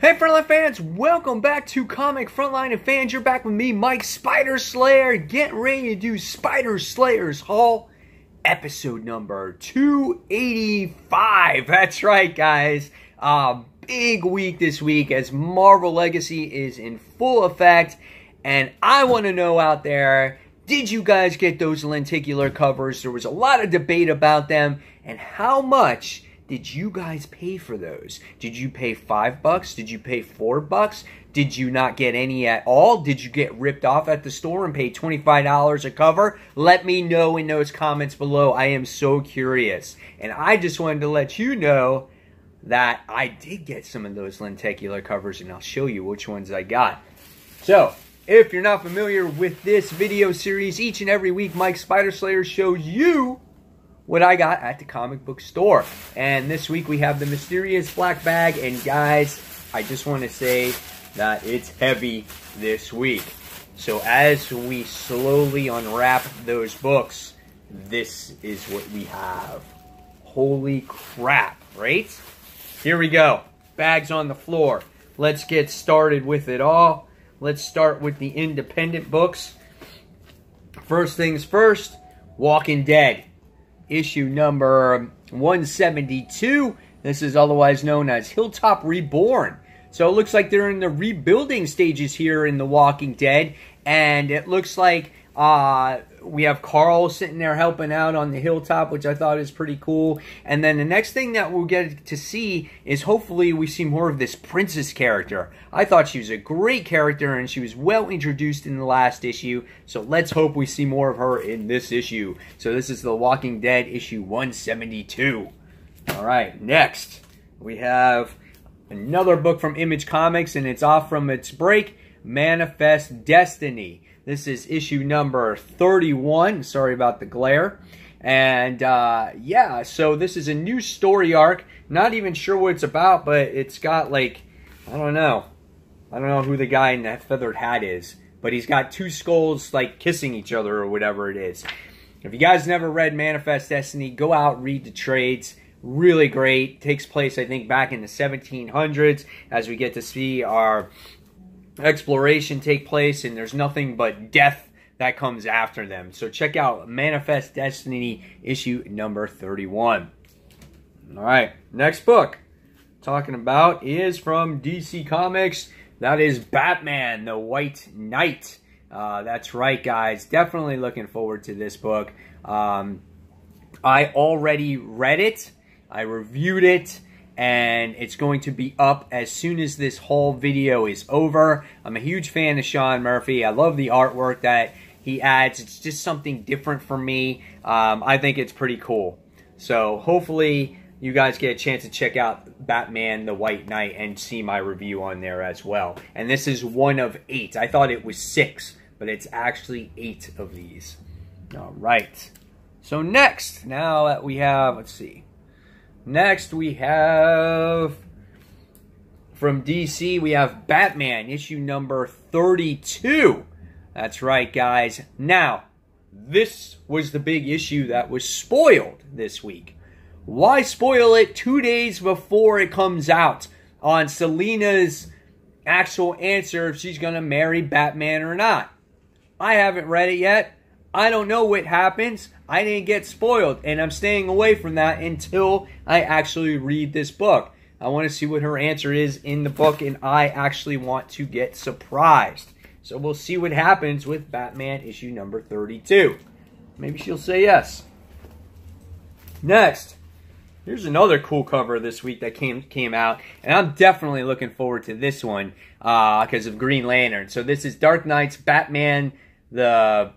Hey Frontline fans, welcome back to Comic Frontline and fans. You're back with me, Mike Spider Slayer, getting ready to do Spider Slayer's Haul, episode number 285. That's right, guys. Big week this week as Marvel Legacy is in full effect, and I want to know out there, did you guys get those lenticular covers? There was a lot of debate about them, and how much did you guys pay for those? Did you pay $5? Did you pay $4? Did you not get any at all? Did you get ripped off at the store and pay $25 a cover? Let me know in those comments below. I am so curious. And I just wanted to let you know that I did get some of those lenticular covers, and I'll show you which ones I got. So, if you're not familiar with this video series, each and every week Mike Spider Slayer shows you what I got at the comic book store. And this week we have the mysterious black bag, and guys, I just want to say that it's heavy this week. So as we slowly unwrap those books, this is what we have. Holy crap, right? Here we go. Bags on the floor. Let's get started with it all. Let's start with the independent books. First things first, Walking Dead. Issue number 172. This is otherwise known as Hilltop Reborn. So it looks like they're in the rebuilding stages here in The Walking Dead. And it looks like we have Carl sitting there helping out on the hilltop, which I thought is pretty cool. And then the next thing that we'll get to see is hopefully we see more of this Princess character. I thought she was a great character and she was well introduced in the last issue. So let's hope we see more of her in this issue. So this is The Walking Dead issue 172. Alright, next we have another book from Image Comics, and it's off from its break, Manifest Destiny. This is issue number 31. Sorry about the glare. And, yeah, so this is a new story arc. Not even sure what it's about, but it's got, like, I don't know. I don't know who the guy in that feathered hat is. But he's got two skulls, like, kissing each other or whatever it is. If you guys never read Manifest Destiny, go out, read the trades. Really great. Takes place, I think, back in the 1700s as we get to see our exploration take place, and there's nothing but death that comes after them. So check out Manifest Destiny issue number 31. Alright, next book talking about is from DC Comics. That is Batman, the White Knight. That's right, guys. Definitely looking forward to this book. I already read it. I reviewed it. And it's going to be up as soon as this whole video is over. I'm a huge fan of Sean Murphy. I love the artwork that he adds. It's just something different for me. I think it's pretty cool. So hopefully you guys get a chance to check out Batman the White Knight and see my review on there as well. And this is one of 8. I thought it was 6, but it's actually 8 of these. All right. So next, now that we have, let's see. Next, we have, from DC, we have Batman, issue number 32. That's right, guys. Now, this was the big issue that was spoiled this week. Why spoil it 2 days before it comes out on Selina's actual answer if she's going to marry Batman or not? I haven't read it yet. I don't know what happens. I didn't get spoiled, and I'm staying away from that until I actually read this book. I want to see what her answer is in the book, and I actually want to get surprised. So we'll see what happens with Batman issue number 32. Maybe she'll say yes. Next, here's another cool cover this week that came out, and I'm definitely looking forward to this one because of Green Lantern. So this is Dark Knight's Batman the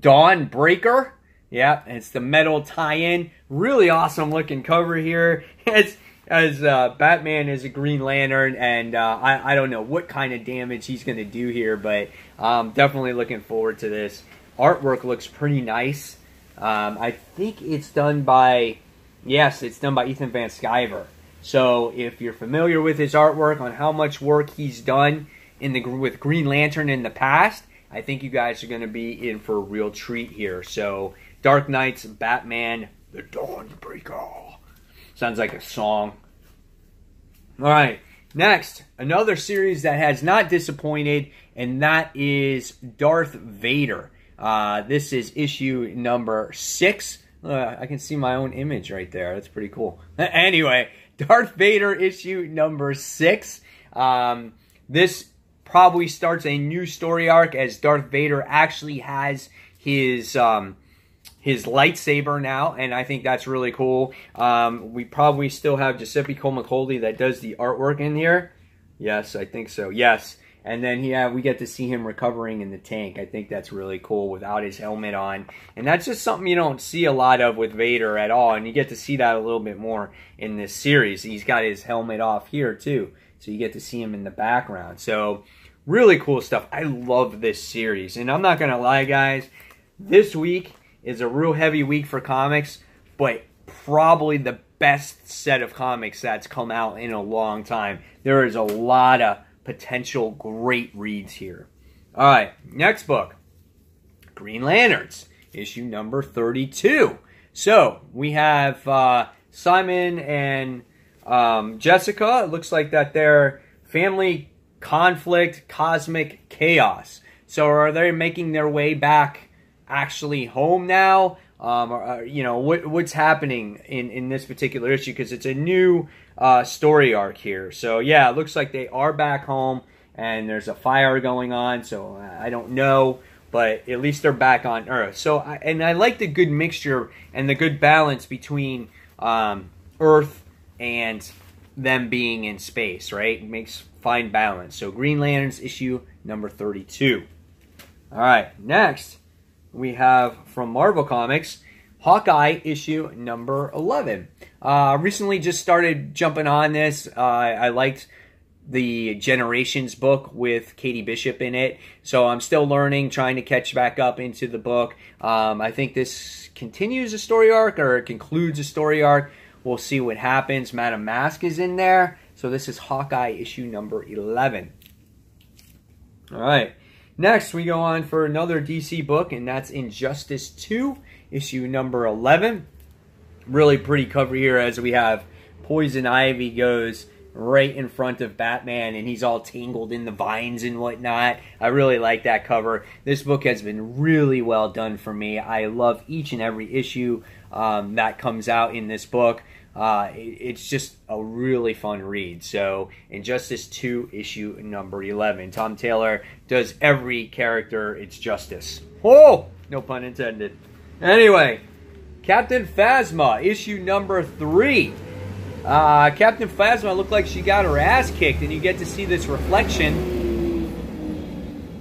Dawn Breaker. Yeah, it's the metal tie-in. Really awesome looking cover here. As Batman is a Green Lantern, and I don't know what kind of damage he's going to do here, but I'm definitely looking forward to this. Artwork looks pretty nice. I think it's done by, yes, it's done by Ethan Van Sciver. So if you're familiar with his artwork on how much work he's done with Green Lantern in the past, I think you guys are going to be in for a real treat here. So, Dark Knight's Batman, the Dawnbreaker. Sounds like a song. Alright, Next, another series that has not disappointed, and that is Darth Vader. This is issue number 6. I can see my own image right there. That's pretty cool. Anyway, Darth Vader issue number 6. This probably starts a new story arc as Darth Vader actually has his lightsaber now, and I think that's really cool. We probably still have Giuseppe Colmacoli that does the artwork in here. Yes, I think so. Yes. And then we get to see him recovering in the tank. I think that's really cool without his helmet on. And that's just something you don't see a lot of with Vader at all. And you get to see that a little bit more in this series. He's got his helmet off here too. So you get to see him in the background. So really cool stuff. I love this series. And I'm not going to lie, guys. This week is a real heavy week for comics. But probably the best set of comics that's come out in a long time. There is a lot of potential great reads here. All right, next book, Green Lanterns, issue number 32. So we have Simon and Jessica. It looks like that they're family conflict, cosmic chaos. So are they making their way back actually home now? You know, what's happening in this particular issue, because it's a new story arc here. So yeah, it looks like they are back home and there's a fire going on, so I don't know, but at least they're back on Earth. So I like the good mixture and the good balance between Earth and them being in space, right? It makes fine balance. So Green Lanterns issue number 32. All right, next we have from Marvel Comics, Hawkeye issue number 11. Recently just started jumping on this. I liked the Generations book with Katie Bishop in it. So I'm still learning, trying to catch back up into the book. I think this continues a story arc, or it concludes a story arc. We'll see what happens. Madame Mask is in there. So this is Hawkeye issue number 11. All right. Next, we go on for another DC book, and that's Injustice 2, issue number 11. Really pretty cover here as we have Poison Ivy goes right in front of Batman, and he's all tangled in the vines and whatnot. I really like that cover. This book has been really well done for me. I love each and every issue that comes out in this book. It's just a really fun read. So Injustice 2 issue number 11. Tom Taylor does every character its justice. Oh, no pun intended. Anyway, Captain Phasma issue number 3. Captain Phasma looked like she got her ass kicked, and you get to see this reflection.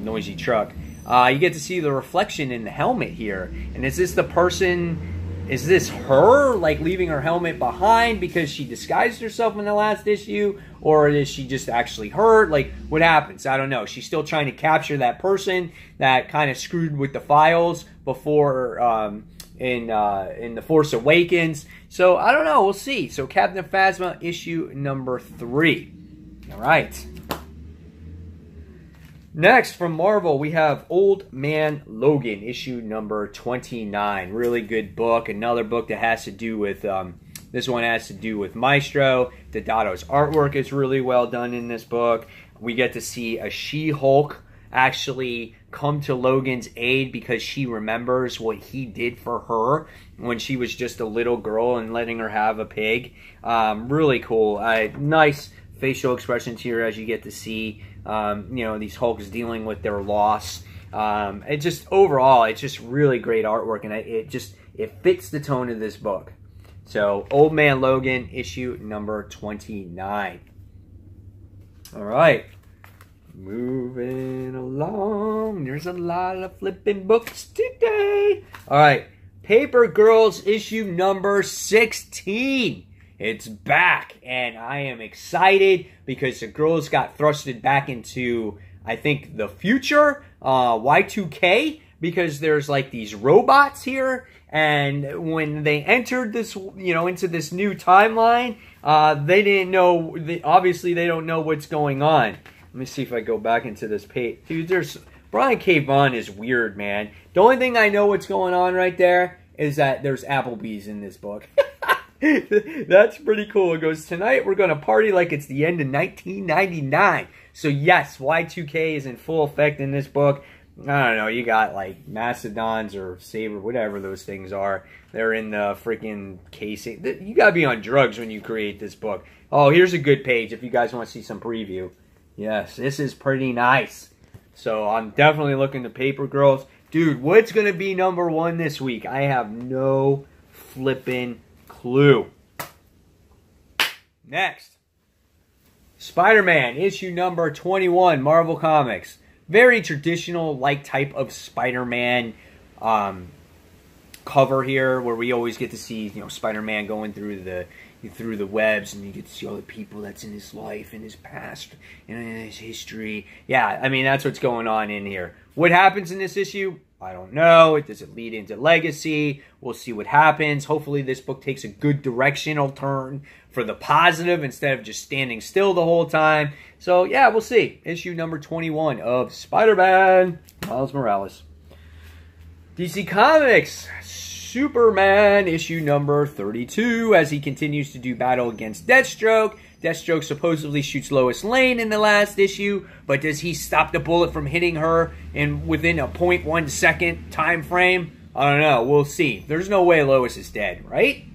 Noisy truck. You get to see the reflection in the helmet here. And is this the person? Is this her, like, leaving her helmet behind because she disguised herself in the last issue? Or is she just actually hurt? Like, what happens? I don't know. She's still trying to capture that person that kind of screwed with the files before in The Force Awakens. So, I don't know. We'll see. So, Captain Phasma, issue number 3. All right. Next, from Marvel, we have Old Man Logan, issue number 29. Really good book. Another book that has to do with, this one has to do with Maestro. Dedato's artwork is really well done in this book. We get to see a She-Hulk actually come to Logan's aid because she remembers what he did for her when she was just a little girl and letting her have a pig. Really cool. Nice facial expressions here as you get to see you know, these Hulks dealing with their loss. It just, overall, it's just really great artwork, and it fits the tone of this book. So, Old Man Logan, issue number 29. All right. Moving along. There's a lot of flipping books today. All right. Paper Girls, issue number 16. It's back, and I am excited because the girls got thrusted back into, I think, the future, Y2K, because there's like these robots here, and when they entered this, you know, into this new timeline, they didn't know, obviously they don't know what's going on. Let me see if I go back into this page. Dude, there's, Brian K. Vaughan is weird, man. The only thing I know what's going on right there is that there's Applebee's in this book. That's pretty cool. It goes, tonight we're going to party like it's the end of 1999. So yes, Y2K is in full effect in this book. I don't know, you got like Mastodons or Saber, whatever those things are. They're in the freaking casing. You got to be on drugs when you create this book. Oh, here's a good page if you guys want to see some preview. Yes, this is pretty nice. So I'm definitely looking to Paper Girls. Dude, what's going to be #1 this week? I have no flippin' clue. Next. Spider-Man, issue number 21, Marvel Comics. Very traditional, like, type of Spider-Man cover here, where we always get to see, you know, Spider-Man going through the webs, and you get to see all the people that's in his life, in his past, and in his history. Yeah, I mean, that's what's going on in here. What happens in this issue? I don't know. Does it lead into Legacy? We'll see what happens. Hopefully this book takes a good directional turn for the positive instead of just standing still the whole time. So, yeah, we'll see. Issue number 21 of Spider-Man, Miles Morales. DC Comics, Superman, issue number 32, as he continues to do battle against Deathstroke. Deathstroke supposedly shoots Lois Lane in the last issue, but does he stop the bullet from hitting her within a 0.1 second time frame? I don't know. We'll see. There's no way Lois is dead, right?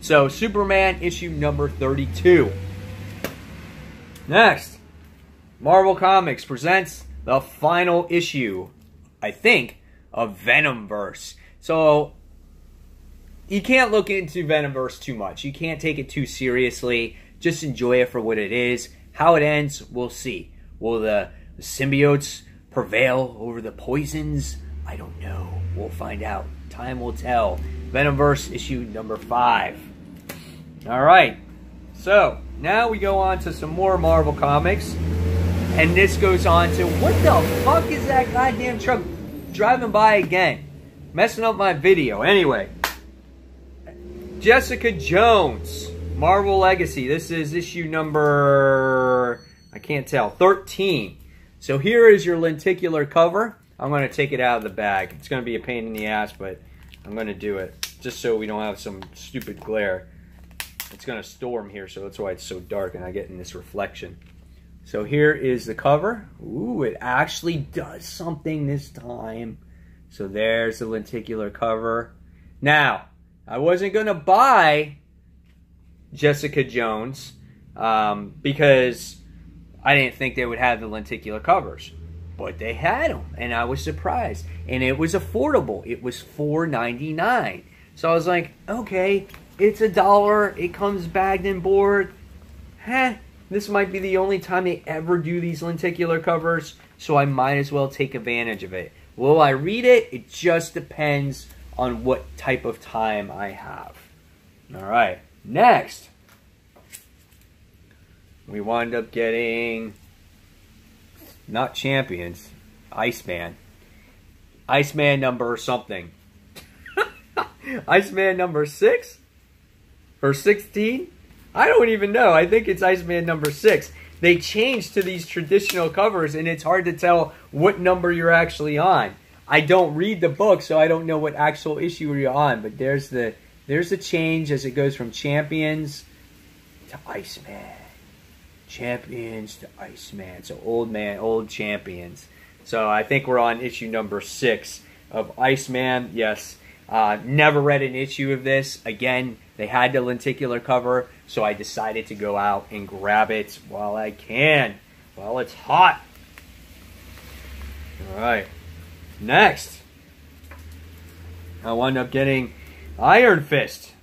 So, Superman, issue number 32. Next, Marvel Comics presents the final issue, I think, of Venomverse. So, you can't look into Venomverse too much. You can't take it too seriously. Just enjoy it for what it is. How it ends, we'll see. Will the symbiotes prevail over the poisons? I don't know. We'll find out. Time will tell. Venomverse issue number 5. Alright. So, now we go on to some more Marvel Comics. And this goes on to, what the fuck is that goddamn truck driving by again? Messing up my video. Anyway. Jessica Jones. Marvel Legacy. This is issue number, I can't tell, 13. So here is your lenticular cover. I'm going to take it out of the bag. It's going to be a pain in the ass, but I'm going to do it. Just so we don't have some stupid glare. It's going to storm here, so that's why it's so dark and I get in this reflection. So here is the cover. Ooh, it actually does something this time. So there's the lenticular cover. Now, I wasn't going to buy Jessica Jones because I didn't think they would have the lenticular covers, but they had them and I was surprised, and it was affordable. It was $4.99. So I was like, okay, it's $1. It comes bagged and board. This might be the only time they ever do these lenticular covers, so I might as well take advantage of it. Will I read it? It just depends on what type of time I have. All right. Next, we wind up getting, not Champions, Iceman. Iceman number something. Iceman number 6? Or 16? I don't even know. I think it's Iceman number 6. They changed to these traditional covers, and it's hard to tell what number you're actually on. I don't read the book, so I don't know what actual issue you're on, but there's the change as it goes from Champions to Iceman. Champions to Iceman. So old Champions. So I think we're on issue number 6 of Iceman. Yes. Never read an issue of this. Again, they had the lenticular cover, so I decided to go out and grab it while I can. While it's hot. Alright. Next. I wound up getting Iron Fist,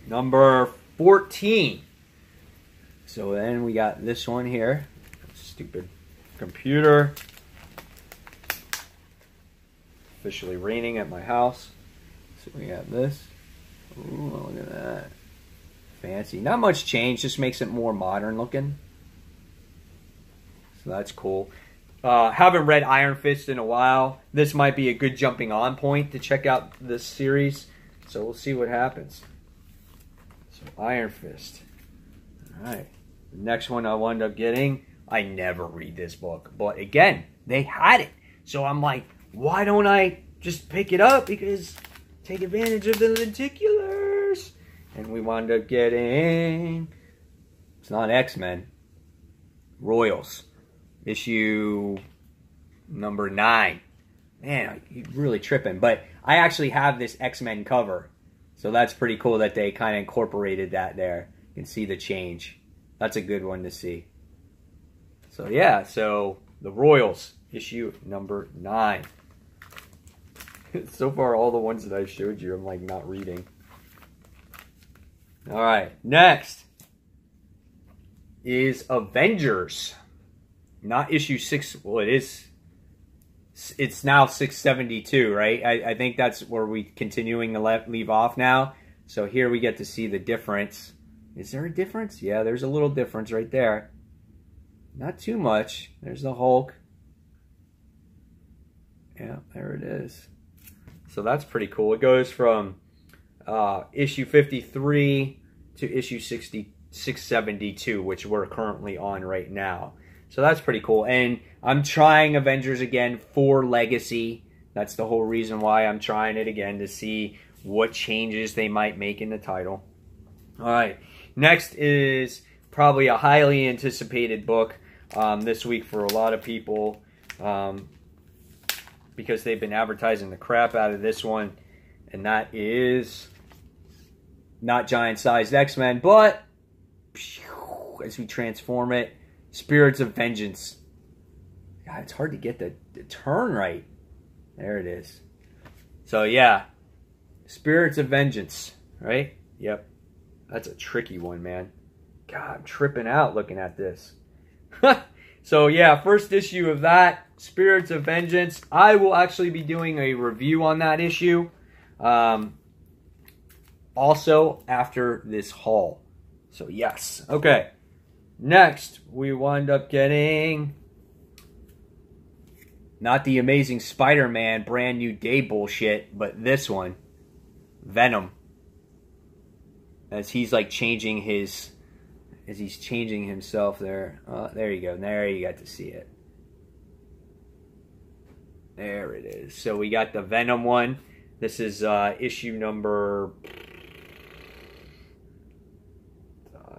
number 14. So then we got this one here. Stupid computer. Officially raining at my house. So we got this. Ooh, look at that. Fancy. Not much change, just makes it more modern looking. So that's cool. Haven't read Iron Fist in a while. This might be a good jumping on point to check out this series. So we'll see what happens. So Iron Fist. Alright. The next one I wound up getting, I never read this book. But again, they had it. So I'm like, why don't I just pick it up? Because take advantage of the lenticulars. wound up getting... It's not X-Men. Royals. Issue number 9. Man, you're really tripping. But I actually have this X-Men cover. So that's pretty cool that they kind of incorporated that there. You can see the change. That's a good one to see. So yeah, so the Royals, issue number 9. So far, all the ones that I showed you, I'm like not reading. All right, next is Avengers. Not issue 6. Well, it is. It's now 672, right? I think that's where we continuing to leave off now. So here we get to see the difference. Is there a difference? Yeah, there's a little difference right there. Not too much. There's the Hulk. Yeah, there it is. So that's pretty cool. It goes from issue 53 to issue 672, which we're currently on right now. So that's pretty cool. And I'm trying Avengers again for Legacy. That's the whole reason why I'm trying it again, to see what changes they might make in the title. All right. Next is probably a highly anticipated book this week for a lot of people, because they've been advertising the crap out of this one. And that is not giant-sized X-Men, but as we transform it, Spirits of Vengeance. God, it's hard to get the turn right. There it is. So yeah, Spirits of Vengeance, right? Yep. That's a tricky one, man. God, I'm tripping out looking at this. So yeah, first issue of that, Spirits of Vengeance. I will actually be doing a review on that issue. Also after this haul. So yes. Okay. Next, we wind up getting not the Amazing Spider-Man brand new day bullshit, but this one, Venom. As he's like changing his, as he's changing himself there. There you go. There you got to see it. There it is. So we got the Venom one. This is issue number,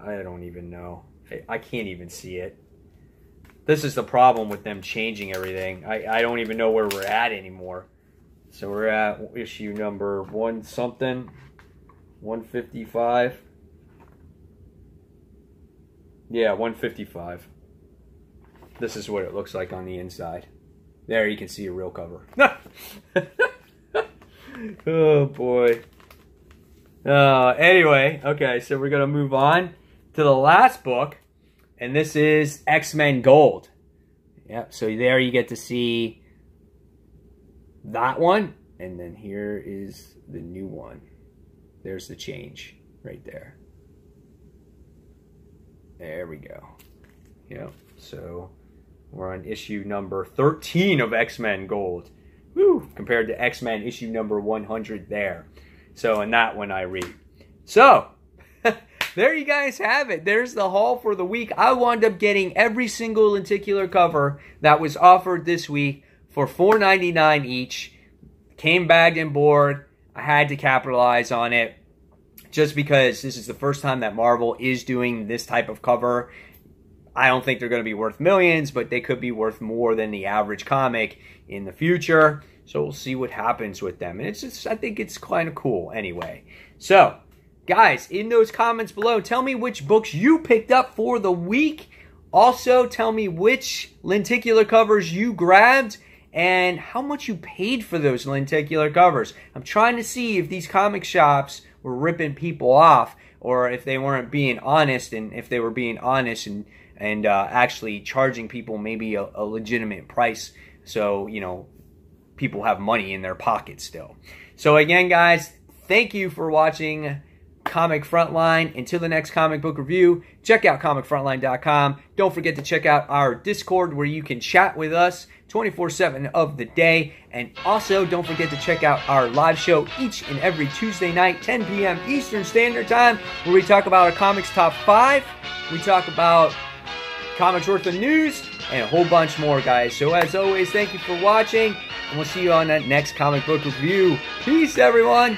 I don't even know. I can't even see it. This is the problem with them changing everything. I don't even know where we're at anymore. So we're at issue number 155. Yeah, 155. This is what it looks like on the inside. There, you can see a real cover. Oh, boy. Anyway, okay, so we're going to move on to the last book, and this is X-Men Gold. Yep, so there you get to see that one, and then here is the new one. There's the change right there. There we go. Yep, so we're on issue number 13 of X-Men Gold. Woo! Compared to X-Men issue number 100 there. So in that one I read. So, there you guys have it. There's the haul for the week. I wound up getting every single lenticular cover that was offered this week for $4.99 each. Came bagged and board. I had to capitalize on it just because this is the first time that Marvel is doing this type of cover. I don't think they're going to be worth millions, but they could be worth more than the average comic in the future. So we'll see what happens with them. And it's just, I think it's kind of cool anyway. So, guys, in those comments below, tell me which books you picked up for the week. Also, tell me which lenticular covers you grabbed and how much you paid for those lenticular covers. I'm trying to see if these comic shops were ripping people off or if they weren't being honest, and if they were being honest and actually charging people maybe a legitimate price, so, you know, people have money in their pockets still. So again, guys, thank you for watching Comic Frontline. Until the next comic book review, check out comicfrontline.com. Don't forget to check out our Discord where you can chat with us 24/7 of the day. And also, don't forget to check out our live show each and every Tuesday night, 10 p.m. Eastern Standard Time, where we talk about our comics top 5. We talk about comics worth of news and a whole bunch more, guys. So as always, thank you for watching, and we'll see you on that next comic book review. Peace, everyone.